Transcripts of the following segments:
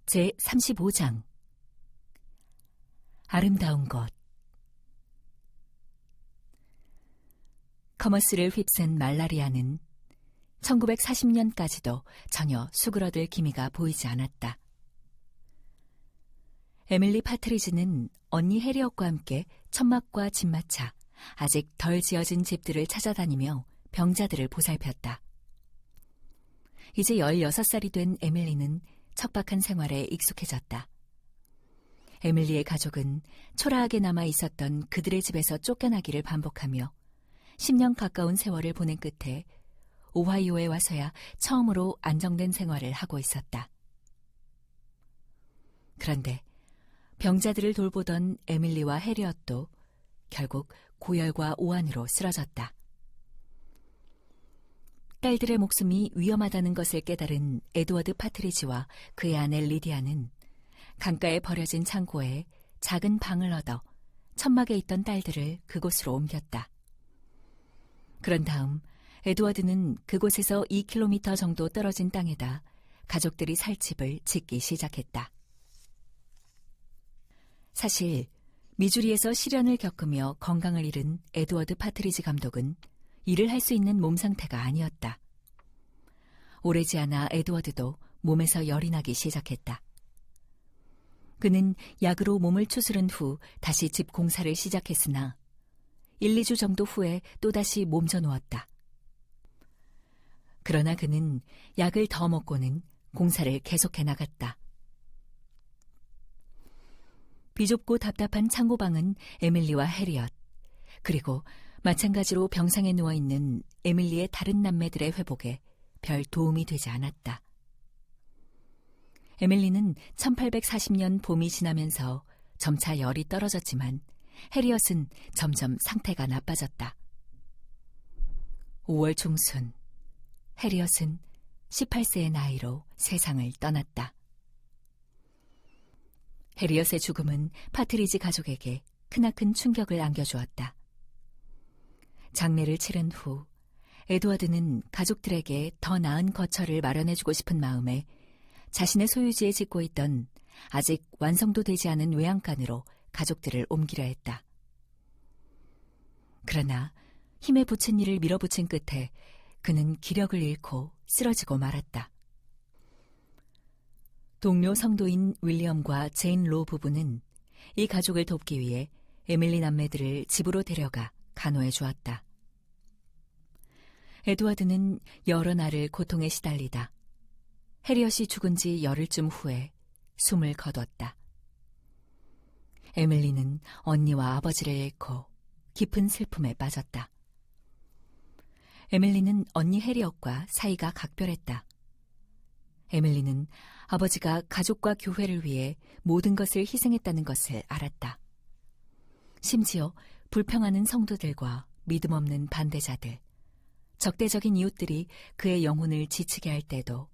제35장 아름다운 것. 커머스를 휩쓴 말라리아는 1940년까지도 전혀 수그러들 기미가 보이지 않았다. 에밀리 파트리지는 언니 해리엇과 함께 천막과 집마차 아직 덜 지어진 집들을 찾아다니며 병자들을 보살폈다. 이제 16살이 된 에밀리는 척박한 생활에 익숙해졌다. 에밀리의 가족은 초라하게 남아 있었던 그들의 집에서 쫓겨나기를 반복하며 10년 가까운 세월을 보낸 끝에 오하이오에 와서야 처음으로 안정된 생활을 하고 있었다. 그런데 병자들을 돌보던 에밀리와 해리엇도 결국 고열과 오한으로 쓰러졌다. 딸들의 목숨이 위험하다는 것을 깨달은 에드워드 파트리지와 그의 아내 리디아는 강가에 버려진 창고에 작은 방을 얻어 천막에 있던 딸들을 그곳으로 옮겼다. 그런 다음 에드워드는 그곳에서 2km 정도 떨어진 땅에다 가족들이 살 집을 짓기 시작했다. 사실 미주리에서 시련을 겪으며 건강을 잃은 에드워드 파트리지 감독은 일을 할 수 있는 몸 상태가 아니었다. 오래지 않아 에드워드도 몸에서 열이 나기 시작했다. 그는 약으로 몸을 추스른 후 다시 집 공사를 시작했으나 1, 2주 정도 후에 또다시 몸져 누웠다. 그러나 그는 약을 더 먹고는 공사를 계속해 나갔다. 비좁고 답답한 창고방은 에밀리와 해리엇, 그리고 마찬가지로 병상에 누워있는 에밀리의 다른 남매들의 회복에 별 도움이 되지 않았다. 에밀리는 1840년 봄이 지나면서 점차 열이 떨어졌지만 해리엇은 점점 상태가 나빠졌다. 5월 중순, 해리엇은 18세의 나이로 세상을 떠났다. 해리엇의 죽음은 파트리지 가족에게 크나큰 충격을 안겨주었다. 장례를 치른 후 에드워드는 가족들에게 더 나은 거처를 마련해주고 싶은 마음에 자신의 소유지에 짓고 있던 아직 완성도 되지 않은 외양간으로 가족들을 옮기려 했다. 그러나 힘에 부친 일을 밀어붙인 끝에 그는 기력을 잃고 쓰러지고 말았다. 동료 성도인 윌리엄과 제인 로 부부는 이 가족을 돕기 위해 에밀리 남매들을 집으로 데려가 간호해 주었다. 에드워드는 여러 날을 고통에 시달리다 해리엇이 죽은 지 열흘쯤 후에 숨을 거뒀다. 에밀리는 언니와 아버지를 잃고 깊은 슬픔에 빠졌다. 에밀리는 언니 해리엇과 사이가 각별했다. 에밀리는 아버지가 가족과 교회를 위해 모든 것을 희생했다는 것을 알았다. 심지어 불평하는 성도들과 믿음 없는 반대자들, 적대적인 이웃들이 그의 영혼을 지치게 할 때도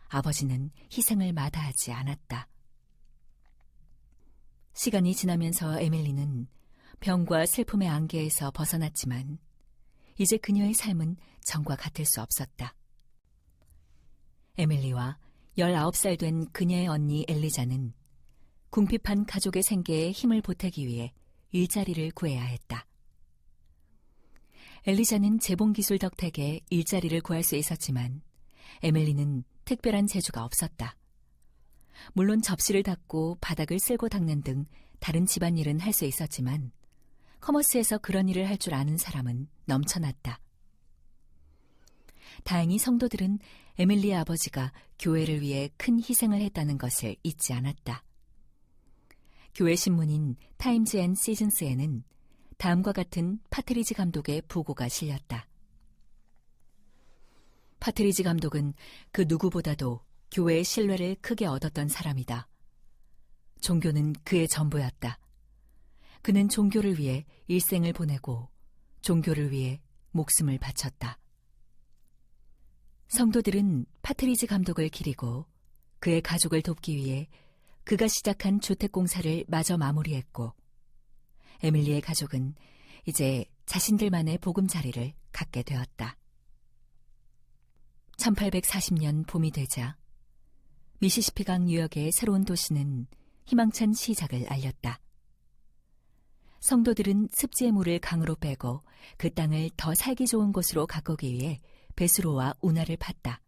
아버지는 희생을 마다하지 않았다. 시간이 지나면서 에밀리는 병과 슬픔의 안개에서 벗어났지만 이제 그녀의 삶은 전과 같을 수 없었다. 에밀리와 19살 된 그녀의 언니 엘리자는 궁핍한 가족의 생계에 힘을 보태기 위해 일자리를 구해야 했다. 엘리자는 재봉기술 덕택에 일자리를 구할 수 있었지만 에밀리는 특별한 재주가 없었다. 물론 접시를 닦고 바닥을 쓸고 닦는 등 다른 집안일은 할 수 있었지만 커머스에서 그런 일을 할 줄 아는 사람은 넘쳐났다. 다행히 성도들은 에밀리의 아버지가 교회를 위해 큰 희생을 했다는 것을 잊지 않았다. 교회 신문인 타임즈 앤 시즌스에는 다음과 같은 파트리지 감독의 부고가 실렸다. 파트리지 감독은 그 누구보다도 교회의 신뢰를 크게 얻었던 사람이다. 종교는 그의 전부였다. 그는 종교를 위해 일생을 보내고 종교를 위해 목숨을 바쳤다. 성도들은 파트리지 감독을 기리고 그의 가족을 돕기 위해 그가 시작한 주택공사를 마저 마무리했고 에밀리의 가족은 이제 자신들만의 보금자리를 갖게 되었다. 1840년 봄이 되자 미시시피강 유역의 새로운 도시는 희망찬 시작을 알렸다. 성도들은 습지의 물을 강으로 빼고 그 땅을 더 살기 좋은 곳으로 가꾸기 위해 배수로와 운하를 팠다.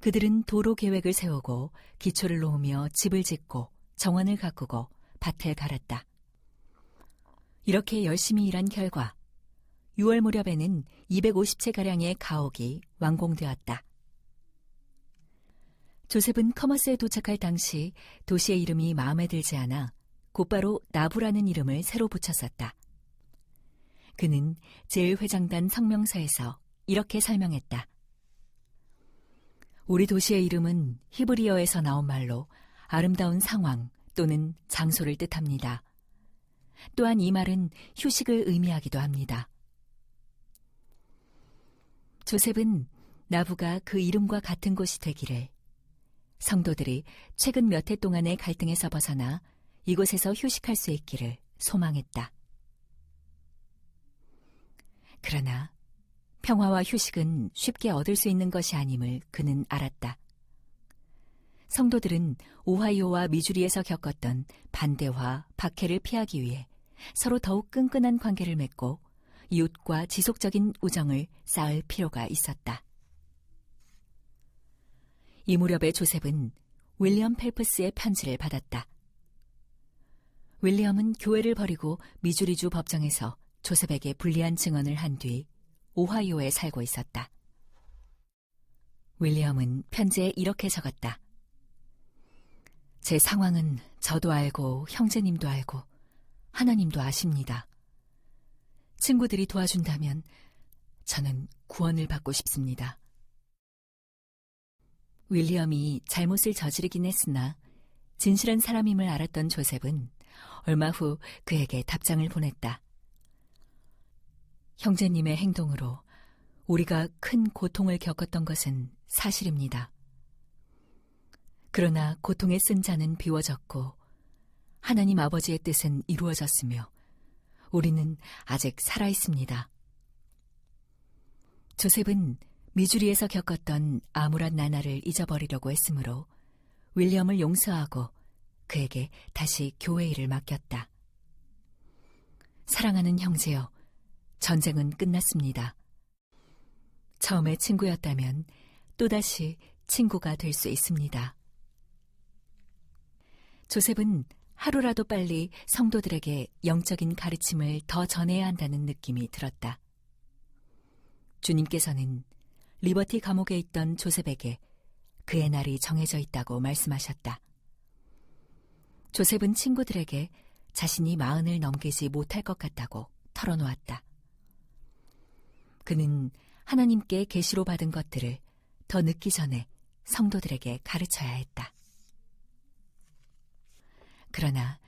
그들은 도로 계획을 세우고 기초를 놓으며 집을 짓고 정원을 가꾸고 밭을 갈았다. 이렇게 열심히 일한 결과 6월 무렵에는 250채가량의 가옥이 완공되었다. 조셉은 커머스에 도착할 당시 도시의 이름이 마음에 들지 않아 곧바로 나부라는 이름을 새로 붙였었다. 그는 제1회장단 성명서에서 이렇게 설명했다. 우리 도시의 이름은 히브리어에서 나온 말로 아름다운 상황 또는 장소를 뜻합니다. 또한 이 말은 휴식을 의미하기도 합니다. 조셉은 나부가 그 이름과 같은 곳이 되기를, 성도들이 최근 몇 해 동안의 갈등에서 벗어나 이곳에서 휴식할 수 있기를 소망했다. 그러나 평화와 휴식은 쉽게 얻을 수 있는 것이 아님을 그는 알았다. 성도들은 오하이오와 미주리에서 겪었던 반대와 박해를 피하기 위해 서로 더욱 끈끈한 관계를 맺고 이웃과 지속적인 우정을 쌓을 필요가 있었다. 이 무렵에 조셉은 윌리엄 펠프스의 편지를 받았다. 윌리엄은 교회를 버리고 미주리주 법정에서 조셉에게 불리한 증언을 한 뒤 오하이오에 살고 있었다. 윌리엄은 편지에 이렇게 적었다. 제 상황은 저도 알고 형제님도 알고 하나님도 아십니다. 친구들이 도와준다면 저는 구원을 받고 싶습니다. 윌리엄이 잘못을 저지르긴 했으나 진실한 사람임을 알았던 조셉은 얼마 후 그에게 답장을 보냈다. 형제님의 행동으로 우리가 큰 고통을 겪었던 것은 사실입니다. 그러나 고통의 쓴 자는 비워졌고 하나님 아버지의 뜻은 이루어졌으며 우리는 아직 살아있습니다. 조셉은 미주리에서 겪었던 암울한 나날을 잊어버리려고 했으므로 윌리엄을 용서하고 그에게 다시 교회 일을 맡겼다. 사랑하는 형제여, 전쟁은 끝났습니다. 처음에 친구였다면 또다시 친구가 될 수 있습니다. 조셉은 하루라도 빨리 성도들에게 영적인 가르침을 더 전해야 한다는 느낌이 들었다. 주님께서는 리버티 감옥에 있던 조셉에게 그의 날이 정해져 있다고 말씀하셨다. 조셉은 친구들에게 자신이 40을 넘기지 못할 것 같다고 털어놓았다. 그는 하나님께 계시로 받은 것들을 더 늦기 전에 성도들에게 가르쳐야 했다. 그러나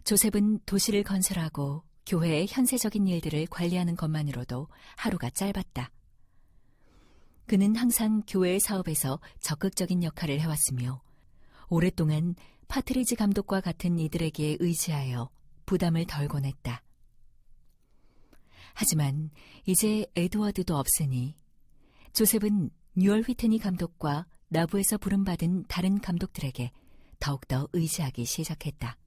조셉은 도시를 건설하고 교회의 현세적인 일들을 관리하는 것만으로도 하루가 짧았다. 그는 항상 교회의 사업에서 적극적인 역할을 해왔으며 오랫동안 파트리지 감독과 같은 이들에게 의지하여 부담을 덜곤 했다. 하지만 이제 에드워드도 없으니 조셉은 뉴얼 휘트니 감독과 나부에서 부름받은 다른 감독들에게 더욱더 의지하기 시작했다.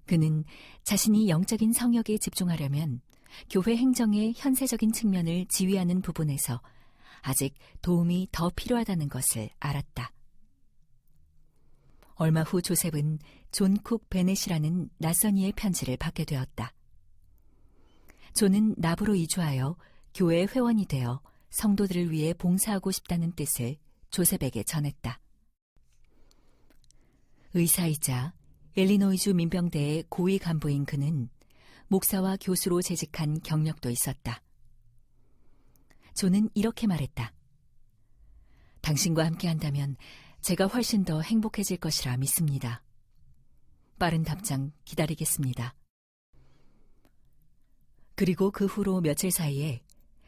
그는 자신이 영적인 성역에 집중하려면 교회 행정의 현세적인 측면을 지휘하는 부분에서 아직 도움이 더 필요하다는 것을 알았다. 얼마 후 조셉은 존 쿡 베넷이라는 낯선 이의 편지를 받게 되었다. 존은 나부로 이주하여 교회의 회원이 되어 성도들을 위해 봉사하고 싶다는 뜻을 조셉에게 전했다. 의사이자 일리노이주 민병대의 고위 간부인 그는 목사와 교수로 재직한 경력도 있었다. 존은 이렇게 말했다. 당신과 함께한다면 제가 훨씬 더 행복해질 것이라 믿습니다. 빠른 답장 기다리겠습니다. 그리고 그 후로 며칠 사이에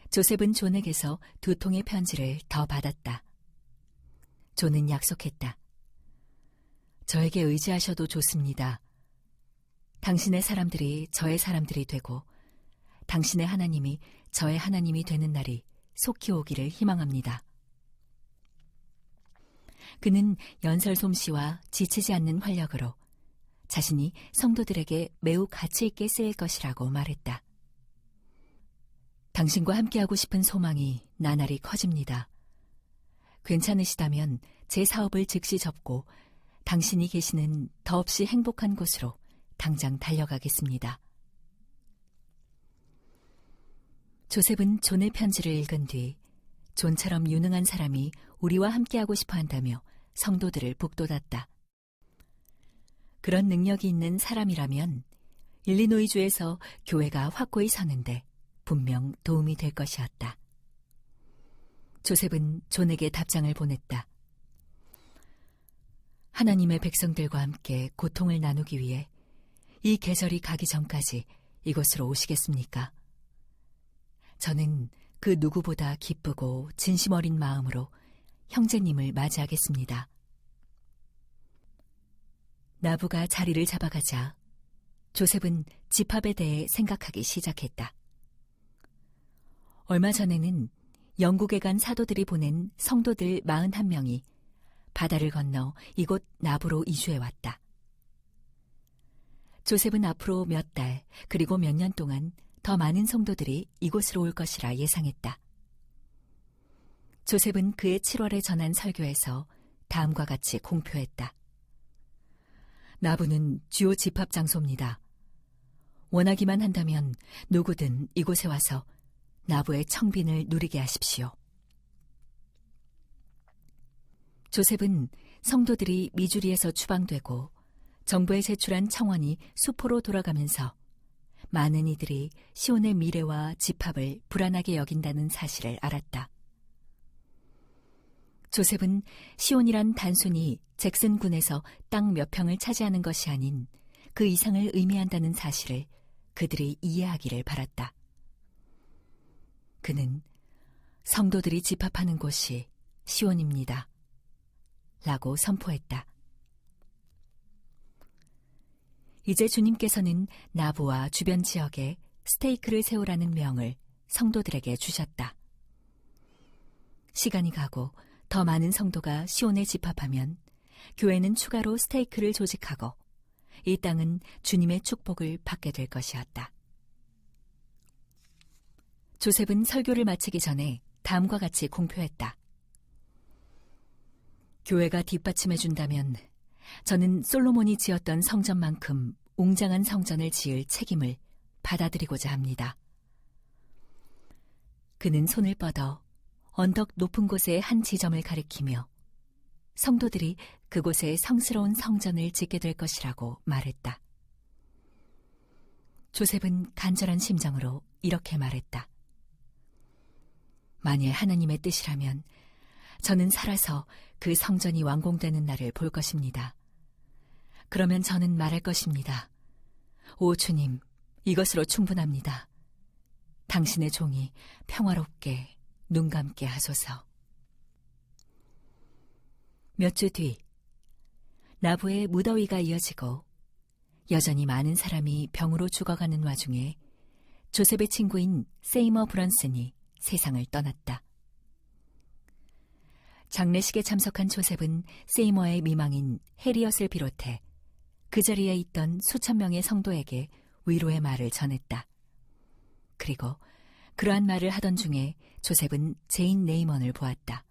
조셉은 존에게서 2통의 편지를 더 받았다. 존은 약속했다. 저에게 의지하셔도 좋습니다. 당신의 사람들이 저의 사람들이 되고 당신의 하나님이 저의 하나님이 되는 날이 속히 오기를 희망합니다. 그는 연설 솜씨와 지치지 않는 활력으로 자신이 성도들에게 매우 가치 있게 쓰일 것이라고 말했다. 당신과 함께하고 싶은 소망이 나날이 커집니다. 괜찮으시다면 제 사업을 즉시 접고 당신이 계시는 더없이 행복한 곳으로 당장 달려가겠습니다. 조셉은 존의 편지를 읽은 뒤 존처럼 유능한 사람이 우리와 함께하고 싶어 한다며 성도들을 북돋았다. 그런 능력이 있는 사람이라면 일리노이주에서 교회가 확고히 서는데 분명 도움이 될 것이었다. 조셉은 존에게 답장을 보냈다. 하나님의 백성들과 함께 고통을 나누기 위해 이 계절이 가기 전까지 이곳으로 오시겠습니까? 저는 그 누구보다 기쁘고 진심 어린 마음으로 형제님을 맞이하겠습니다. 나부가 자리를 잡아가자 조셉은 집합에 대해 생각하기 시작했다. 얼마 전에는 영국에 간 사도들이 보낸 성도들 41명이 바다를 건너 이곳 나부로 이주해왔다. 조셉은 앞으로 몇 달 그리고 몇 년 동안 더 많은 성도들이 이곳으로 올 것이라 예상했다. 조셉은 그의 7월에 전한 설교에서 다음과 같이 공표했다. 나부는 주요 집합 장소입니다. 원하기만 한다면 누구든 이곳에 와서 나부의 청빈을 누리게 하십시오. 조셉은 성도들이 미주리에서 추방되고 정부에 제출한 청원이 수포로 돌아가면서 많은 이들이 시온의 미래와 집합을 불안하게 여긴다는 사실을 알았다. 조셉은 시온이란 단순히 잭슨 군에서 땅 몇 평을 차지하는 것이 아닌 그 이상을 의미한다는 사실을 그들이 이해하기를 바랐다. 그는 성도들이 집합하는 곳이 시온입니다. 라고 선포했다. 이제 주님께서는 나부와 주변 지역에 스테이크를 세우라는 명을 성도들에게 주셨다. 시간이 가고 더 많은 성도가 시온에 집합하면 교회는 추가로 스테이크를 조직하고 이 땅은 주님의 축복을 받게 될 것이었다. 조셉은 설교를 마치기 전에 다음과 같이 공표했다. 교회가 뒷받침해준다면 저는 솔로몬이 지었던 성전만큼 웅장한 성전을 지을 책임을 받아들이고자 합니다. 그는 손을 뻗어 언덕 높은 곳의 한 지점을 가리키며 성도들이 그곳에 성스러운 성전을 짓게 될 것이라고 말했다. 조셉은 간절한 심정으로 이렇게 말했다. 만일 하나님의 뜻이라면 저는 살아서 그 성전이 완공되는 날을 볼 것입니다. 그러면 저는 말할 것입니다. 오 주님, 이것으로 충분합니다. 당신의 종이 평화롭게 눈 감게 하소서. 몇 주 뒤, 나부의 무더위가 이어지고 여전히 많은 사람이 병으로 죽어가는 와중에 조셉의 친구인 세이머 브런슨이 세상을 떠났다. 장례식에 참석한 조셉은 세이머의 미망인 해리엇을 비롯해 그 자리에 있던 수천 명의 성도에게 위로의 말을 전했다. 그리고 그러한 말을 하던 중에 조셉은 제인 네이먼을 보았다.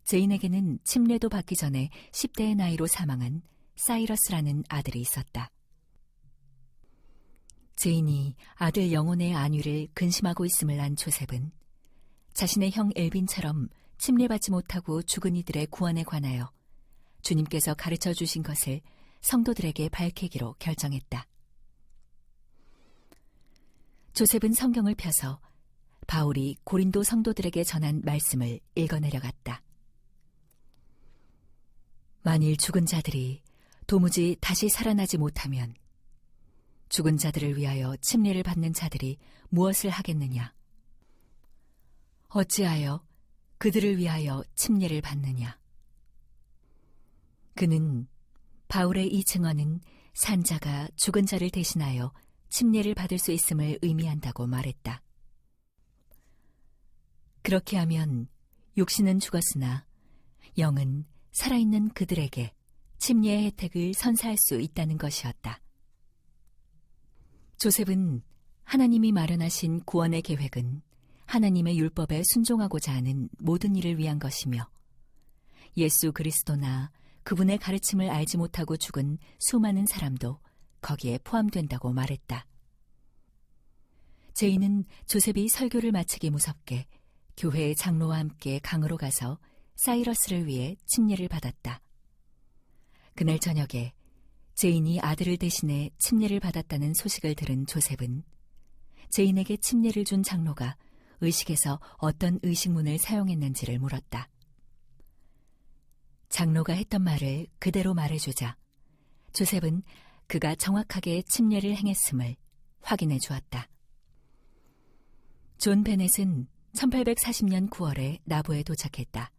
제인에게는 침례도 받기 전에 10대의 나이로 사망한 사이러스라는 아들이 있었다. 제인이 아들 영혼의 안위를 근심하고 있음을 안 조셉은 자신의 형 엘빈처럼 침례받지 못하고 죽은 이들의 구원에 관하여 주님께서 가르쳐 주신 것을 성도들에게 밝히기로 결정했다. 조셉은 성경을 펴서 바울이 고린도 성도들에게 전한 말씀을 읽어내려갔다. 만일 죽은 자들이 도무지 다시 살아나지 못하면 죽은 자들을 위하여 침례를 받는 자들이 무엇을 하겠느냐? 어찌하여 그들을 위하여 침례를 받느냐? 그는 바울의 이 증언은 산자가 죽은 자를 대신하여 침례를 받을 수 있음을 의미한다고 말했다. 그렇게 하면 육신은 죽었으나 영은 살아있는 그들에게 침례의 혜택을 선사할 수 있다는 것이었다. 조셉은 하나님이 마련하신 구원의 계획은 하나님의 율법에 순종하고자 하는 모든 일을 위한 것이며 예수 그리스도나 그분의 가르침을 알지 못하고 죽은 수많은 사람도 거기에 포함된다고 말했다. 제인은 조셉이 설교를 마치기 무섭게 교회의 장로와 함께 강으로 가서 사이러스를 위해 침례를 받았다. 그날 저녁에 제인이 아들을 대신해 침례를 받았다는 소식을 들은 조셉은 제인에게 침례를 준 장로가 의식에서 어떤 의식문을 사용했는지를 물었다. 장로가 했던 말을 그대로 말해주자 조셉은 그가 정확하게 침례를 행했음을 확인해 주었다. 존 베넷은 1840년 9월에 나부에 도착했다.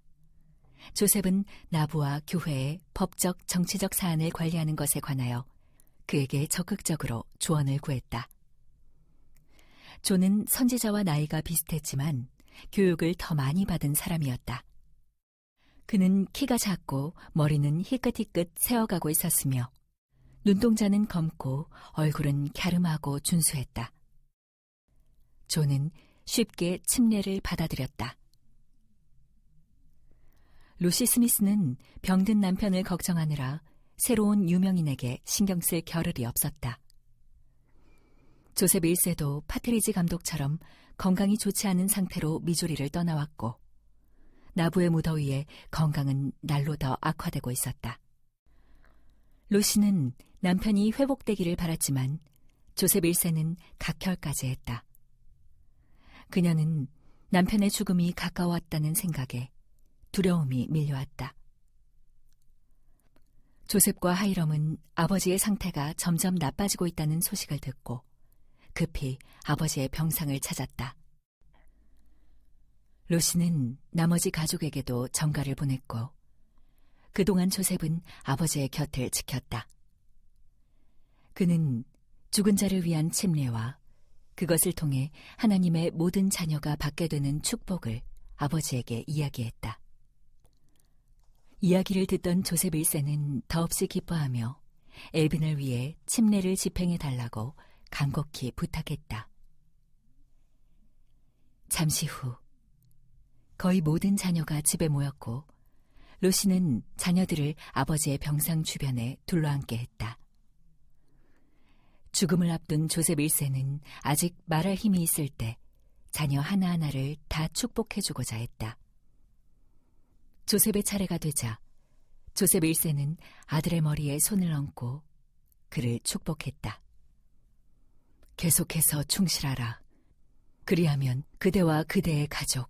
조셉은 나부와 교회의 법적, 정치적 사안을 관리하는 것에 관하여 그에게 적극적으로 조언을 구했다. 존은 선지자와 나이가 비슷했지만 교육을 더 많이 받은 사람이었다. 그는 키가 작고 머리는 희끗희끗 세어가고 있었으며 눈동자는 검고 얼굴은 갸름하고 준수했다. 존은 쉽게 침례를 받아들였다. 루시 스미스는 병든 남편을 걱정하느라 새로운 유명인에게 신경 쓸 겨를이 없었다. 조셉 1세도 파트리지 감독처럼 건강이 좋지 않은 상태로 미주리를 떠나왔고 나부의 무더위에 건강은 날로 더 악화되고 있었다. 루시는 남편이 회복되기를 바랐지만 조셉 1세는 각혈까지 했다. 그녀는 남편의 죽음이 가까워왔다는 생각에 두려움이 밀려왔다. 조셉과 하이럼은 아버지의 상태가 점점 나빠지고 있다는 소식을 듣고 급히 아버지의 병상을 찾았다. 루시는 나머지 가족에게도 전가를 보냈고 그동안 조셉은 아버지의 곁을 지켰다. 그는 죽은 자를 위한 침례와 그것을 통해 하나님의 모든 자녀가 받게 되는 축복을 아버지에게 이야기했다. 이야기를 듣던 조셉 1세는 더없이 기뻐하며 엘빈을 위해 침례를 집행해달라고 간곡히 부탁했다. 잠시 후 거의 모든 자녀가 집에 모였고 루시는 자녀들을 아버지의 병상 주변에 둘러앉게 했다. 죽음을 앞둔 조셉 1세는 아직 말할 힘이 있을 때 자녀 하나하나를 다 축복해주고자 했다. 조셉의 차례가 되자 조셉 1세는 아들의 머리에 손을 얹고 그를 축복했다. 계속해서 충실하라. 그리하면 그대와 그대의 가족,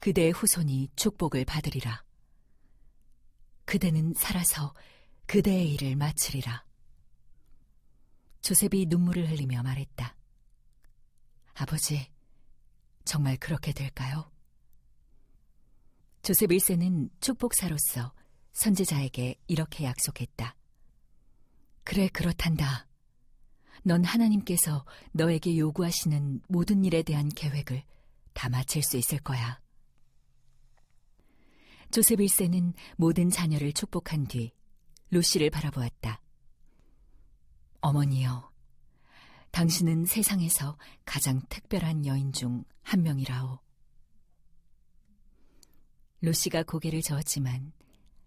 그대의 후손이 축복을 받으리라. 그대는 살아서 그대의 일을 마치리라. 조셉이 눈물을 흘리며 말했다. 아버지, 정말 그렇게 될까요? 조셉 1세는 축복사로서 선지자에게 이렇게 약속했다. 그래, 그렇단다. 넌 하나님께서 너에게 요구하시는 모든 일에 대한 계획을 다 마칠 수 있을 거야. 조셉 1세는 모든 자녀를 축복한 뒤 루시를 바라보았다. 어머니여, 당신은 세상에서 가장 특별한 여인 중 한 명이라오. 루시가 고개를 저었지만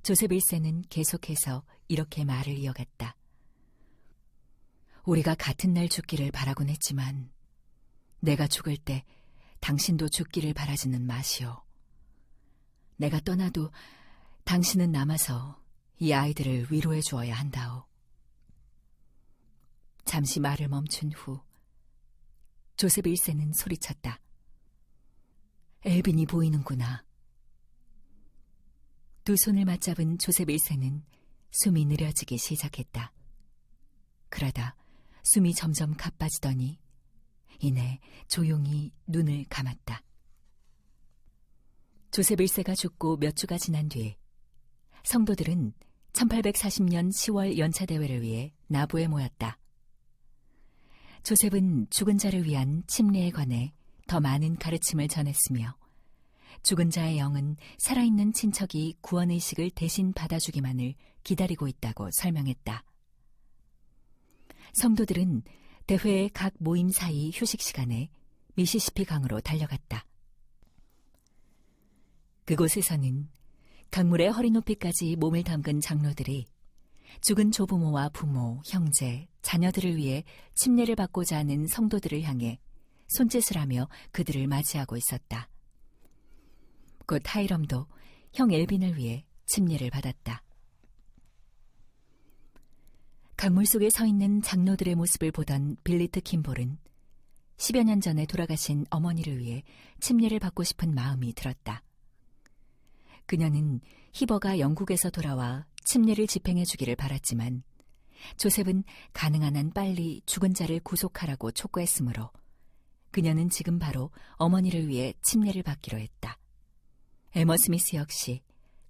조셉 1세는 계속해서 이렇게 말을 이어갔다. 우리가 같은 날 죽기를 바라곤 했지만 내가 죽을 때 당신도 죽기를 바라지는 마시오. 내가 떠나도 당신은 남아서 이 아이들을 위로해 주어야 한다오. 잠시 말을 멈춘 후 조셉 1세는 소리쳤다. 엘빈이 보이는구나. 두 손을 맞잡은 조셉 1세는 숨이 느려지기 시작했다. 그러다 숨이 점점 가빠지더니 이내 조용히 눈을 감았다. 조셉 1세가 죽고 몇 주가 지난 뒤 성도들은 1840년 10월 연차대회를 위해 나부에 모였다. 조셉은 죽은 자를 위한 침례에 관해 더 많은 가르침을 전했으며 죽은 자의 영은 살아있는 친척이 구원의식을 대신 받아주기만을 기다리고 있다고 설명했다. 성도들은 대회의 각 모임 사이 휴식 시간에 미시시피 강으로 달려갔다. 그곳에서는 강물의 허리 높이까지 몸을 담근 장로들이 죽은 조부모와 부모, 형제, 자녀들을 위해 침례를 받고자 하는 성도들을 향해 손짓을 하며 그들을 맞이하고 있었다. 곧 하이럼도 형 엘빈을 위해 침례를 받았다. 강물 속에 서 있는 장로들의 모습을 보던 빌리트 킴볼은 10여 년 전에 돌아가신 어머니를 위해 침례를 받고 싶은 마음이 들었다. 그녀는 히버가 영국에서 돌아와 침례를 집행해 주기를 바랐지만 조셉은 가능한 한 빨리 죽은 자를 구속하라고 촉구했으므로 그녀는 지금 바로 어머니를 위해 침례를 받기로 했다. 에머 스미스 역시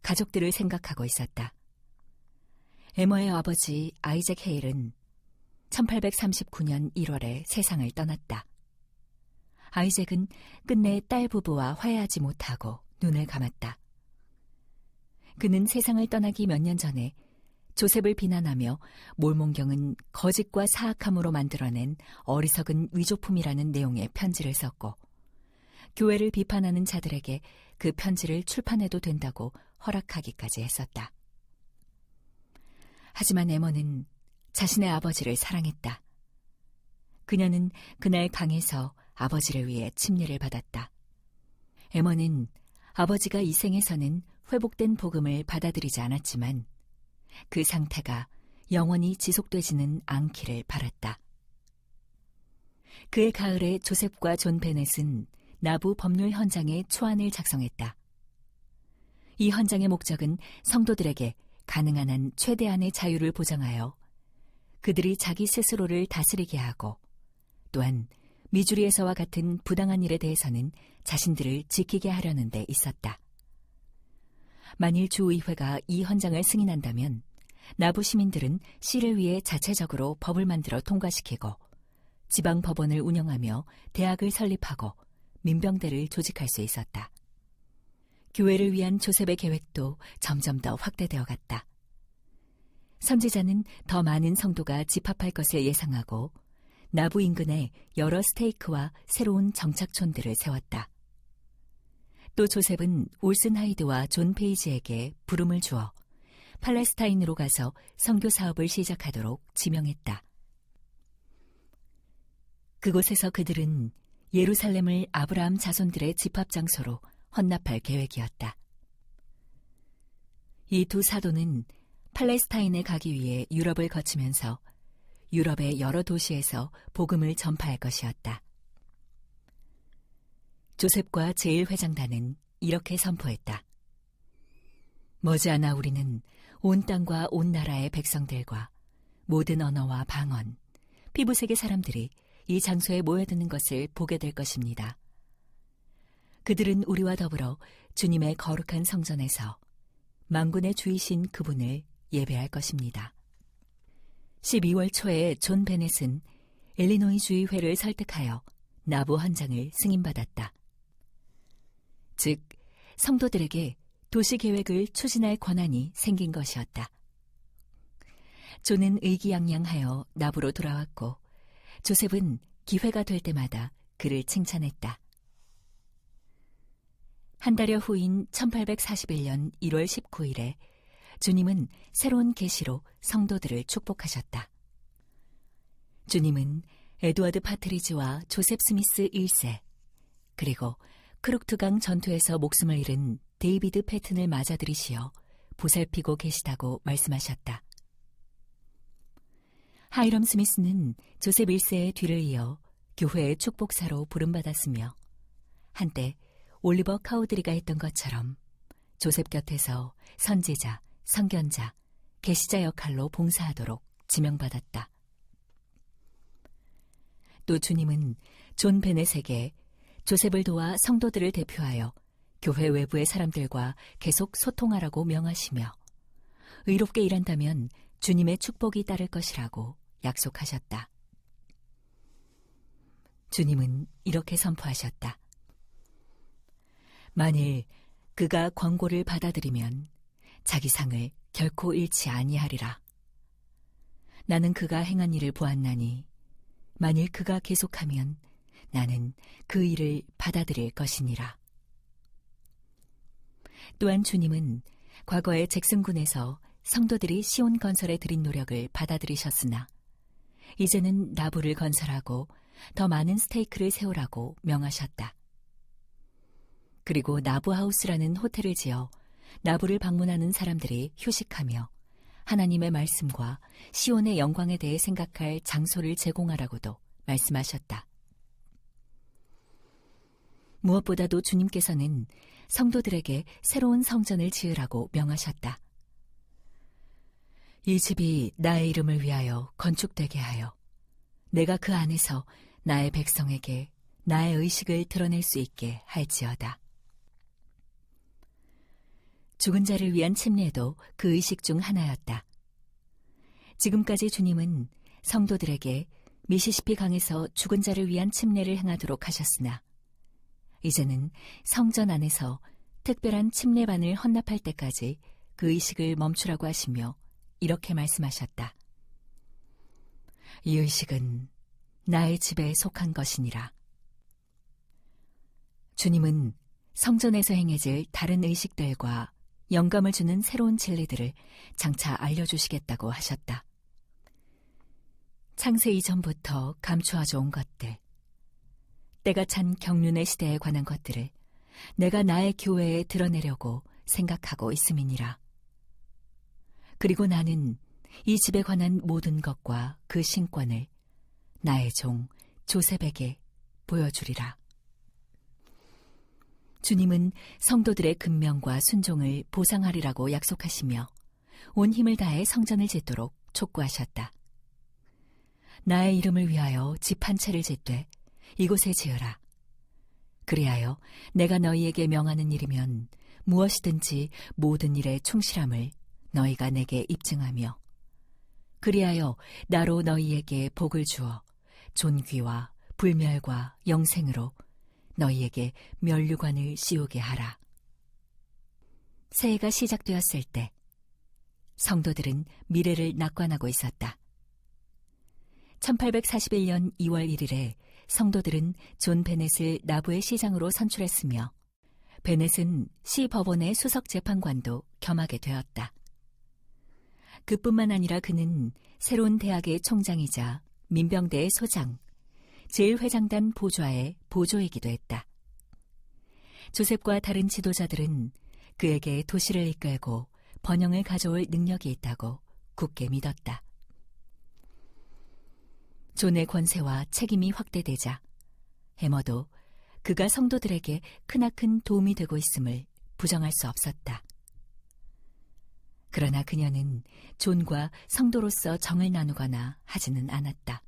가족들을 생각하고 있었다. 에머의 아버지 아이잭 헤일은 1839년 1월에 세상을 떠났다. 아이잭은 끝내 딸 부부와 화해하지 못하고 눈을 감았다. 그는 세상을 떠나기 몇 년 전에 조셉을 비난하며 몰몬경은 거짓과 사악함으로 만들어낸 어리석은 위조품이라는 내용의 편지를 썼고 교회를 비판하는 자들에게 그 편지를 출판해도 된다고 허락하기까지 했었다. 하지만 에머는 자신의 아버지를 사랑했다. 그녀는 그날 강에서 아버지를 위해 침례를 받았다. 에머는 아버지가 이 생에서는 회복된 복음을 받아들이지 않았지만 그 상태가 영원히 지속되지는 않기를 바랐다. 그해 가을에 조셉과 존 베넷은 나부 법률 헌장의 초안을 작성했다. 이 헌장의 목적은 성도들에게 가능한 한 최대한의 자유를 보장하여 그들이 자기 스스로를 다스리게 하고 또한 미주리에서와 같은 부당한 일에 대해서는 자신들을 지키게 하려는 데 있었다. 만일 주의회가 이 헌장을 승인한다면 나부 시민들은 시를 위해 자체적으로 법을 만들어 통과시키고 지방 법원을 운영하며 대학을 설립하고 민병대를 조직할 수 있었다. 교회를 위한 조셉의 계획도 점점 더 확대되어 갔다. 선지자는 더 많은 성도가 집합할 것을 예상하고 나부 인근에 여러 스테이크와 새로운 정착촌들을 세웠다. 또 조셉은 올슨 하이드와 존 페이지에게 부름을 주어 팔레스타인으로 가서 선교 사업을 시작하도록 지명했다. 그곳에서 그들은 예루살렘을 아브라함 자손들의 집합 장소로 헌납할 계획이었다. 이 두 사도는 팔레스타인에 가기 위해 유럽을 거치면서 유럽의 여러 도시에서 복음을 전파할 것이었다. 조셉과 제1회장단은 이렇게 선포했다. 머지않아 우리는 온 땅과 온 나라의 백성들과 모든 언어와 방언, 피부색의 사람들이 이 장소에 모여드는 것을 보게 될 것입니다. 그들은 우리와 더불어 주님의 거룩한 성전에서 만군의 주이신 그분을 예배할 것입니다. 12월 초에 존 베넷은 일리노이 주의회를 설득하여 나부 헌장을 승인받았다. 즉, 성도들에게 도시계획을 추진할 권한이 생긴 것이었다. 존은 의기양양하여 나부로 돌아왔고 조셉은 기회가 될 때마다 그를 칭찬했다. 한 달여 후인 1841년 1월 19일에 주님은 새로운 계시로 성도들을 축복하셨다. 주님은 에드워드 파트리지와 조셉 스미스 1세, 그리고 크룩트강 전투에서 목숨을 잃은 데이비드 패튼을 맞아들이시어 보살피고 계시다고 말씀하셨다. 하이럼 스미스는 조셉 1세의 뒤를 이어 교회의 축복사로 부름받았으며 한때 올리버 카우드리가 했던 것처럼 조셉 곁에서 선지자, 선견자, 계시자 역할로 봉사하도록 지명받았다. 또 주님은 존 베넷에게 조셉을 도와 성도들을 대표하여 교회 외부의 사람들과 계속 소통하라고 명하시며 의롭게 일한다면 주님의 축복이 따를 것이라고 약속하셨다. 주님은 이렇게 선포하셨다. 만일 그가 권고를 받아들이면 자기 상을 결코 잃지 아니하리라. 나는 그가 행한 일을 보았나니 만일 그가 계속하면 나는 그 일을 받아들일 것이니라. 또한 주님은 과거에 잭슨군에서 성도들이 시온 건설에 들인 노력을 받아들이셨으나 이제는 나부를 건설하고 더 많은 스테이크를 세우라고 명하셨다. 그리고 나부하우스라는 호텔을 지어 나부를 방문하는 사람들이 휴식하며 하나님의 말씀과 시온의 영광에 대해 생각할 장소를 제공하라고도 말씀하셨다. 무엇보다도 주님께서는 성도들에게 새로운 성전을 지으라고 명하셨다. 이 집이 나의 이름을 위하여 건축되게 하여 내가 그 안에서 나의 백성에게 나의 의식을 드러낼 수 있게 할지어다. 죽은 자를 위한 침례도 그 의식 중 하나였다. 지금까지 주님은 성도들에게 미시시피 강에서 죽은 자를 위한 침례를 행하도록 하셨으나 이제는 성전 안에서 특별한 침례반을 헌납할 때까지 그 의식을 멈추라고 하시며 이렇게 말씀하셨다. 이 의식은 나의 집에 속한 것이니라. 주님은 성전에서 행해질 다른 의식들과 영감을 주는 새로운 진리들을 장차 알려주시겠다고 하셨다. 창세 이전부터 감추어져 온 것들, 때가 찬 경륜의 시대에 관한 것들을 내가 나의 교회에 드러내려고 생각하고 있음이니라. 그리고 나는 이 집에 관한 모든 것과 그 신권을 나의 종 조셉에게 보여주리라. 주님은 성도들의 근명과 순종을 보상하리라고 약속하시며 온 힘을 다해 성전을 짓도록 촉구하셨다. 나의 이름을 위하여 집 한 채를 짓되 이곳에 지으라. 그리하여 내가 너희에게 명하는 일이면 무엇이든지 모든 일에 충실함을 너희가 내게 입증하며 그리하여 나로 너희에게 복을 주어 존귀와 불멸과 영생으로 너희에게 면류관을 씌우게 하라. 새해가 시작되었을 때 성도들은 미래를 낙관하고 있었다. 1841년 2월 1일에 성도들은 존 베넷을 나부의 시장으로 선출했으며 베넷은 시 법원의 수석 재판관도 겸하게 되었다. 그뿐만 아니라 그는 새로운 대학의 총장이자 민병대의 소장, 제1회장단 보좌의 보조이기도 했다. 조셉과 다른 지도자들은 그에게 도시를 이끌고 번영을 가져올 능력이 있다고 굳게 믿었다. 존의 권세와 책임이 확대되자 해머도 그가 성도들에게 크나큰 도움이 되고 있음을 부정할 수 없었다. 그러나 그녀는 존과 성도로서 정을 나누거나 하지는 않았다.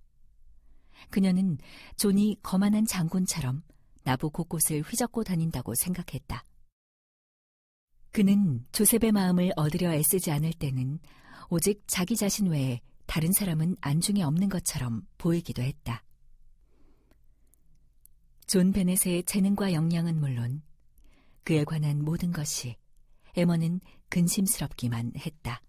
그녀는 존이 거만한 장군처럼 나부 곳곳을 휘젓고 다닌다고 생각했다. 그는 조셉의 마음을 얻으려 애쓰지 않을 때는 오직 자기 자신 외에 다른 사람은 안중에 없는 것처럼 보이기도 했다. 존 베넷의 재능과 역량은 물론 그에 관한 모든 것이 에머는 근심스럽기만 했다.